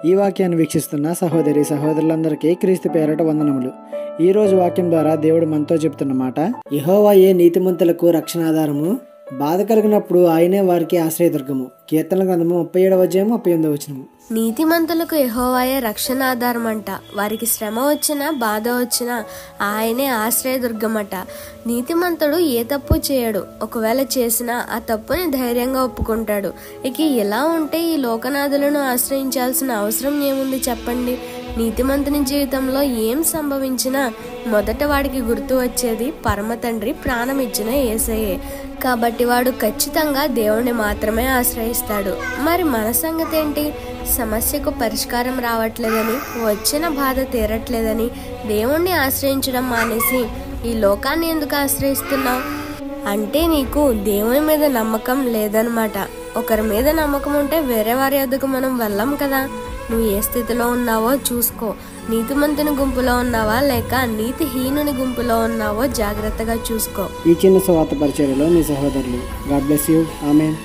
ఈ వాక్యాన్ని వీక్షిస్తున్న సహోదరి సహోదరులందరికీ క్రీస్తు పేరట వందనములు. ఈ రోజు వాక్యం ద్వారా దేవుడు మనతో చెప్తున్న మాట, యెహోవాయే నీతిమంతులకు రక్షణాధారము, బాధ కలిగినప్పుడు ఆయనే వారికి ఆశ్రయదుర్గము. కీర్తనల గ్రంథము 37:38. నీతిమంతులకు యెహోవాయే రక్షణాధారమంట. వారికి శ్రమ వచ్చినా బాధ వచ్చినా ఆయనే ఆశ్రయదుర్గమట. నీతిమంతుడు ఏ తప్పు చేయడు, ఒకవేళ చేసినా ఆ తప్పుని ధైర్యంగా ఒప్పుకుంటాడు. ఇక ఇలా ఉంటే ఈ లోకనాథులను ఆశ్రయించాల్సిన అవసరం ఏముంది చెప్పండి. నీతిమంతుని జీవితంలో ఏం సంభవించినా మొదట వాడికి గుర్తు వచ్చేది పరమ తండ్రి ప్రాణం ఇచ్చిన యేసయ్యే. కాబట్టి వాడు ఖచ్చితంగా దేవుణ్ణి మాత్రమే ఆశ్రయిస్తాడు. మరి మన సంగతి ఏంటి? సమస్యకు పరిష్కారం రావట్లేదని, వచ్చిన బాధ తీరట్లేదని దేవుణ్ణి ఆశ్రయించడం మానేసి ఈ లోకాన్ని ఎందుకు ఆశ్రయిస్తున్నావు? అంటే నీకు దేవుని మీద నమ్మకం లేదనమాట. ఒకరి మీద నమ్మకం ఉంటే వేరే వారి వద్దకు మనం వెళ్ళం కదా. నువ్వు ఏ స్థితిలో ఉన్నావో చూసుకో. నీతిమంతుని గుంపులో ఉన్నావా లేక నీతిహీనుని గుంపులో ఉన్నావో జాగ్రత్తగా చూసుకో. ఈ చిన్న సువార్త పరిచర్యలో మీ సహోదరులు. God bless you. ఆమేన్.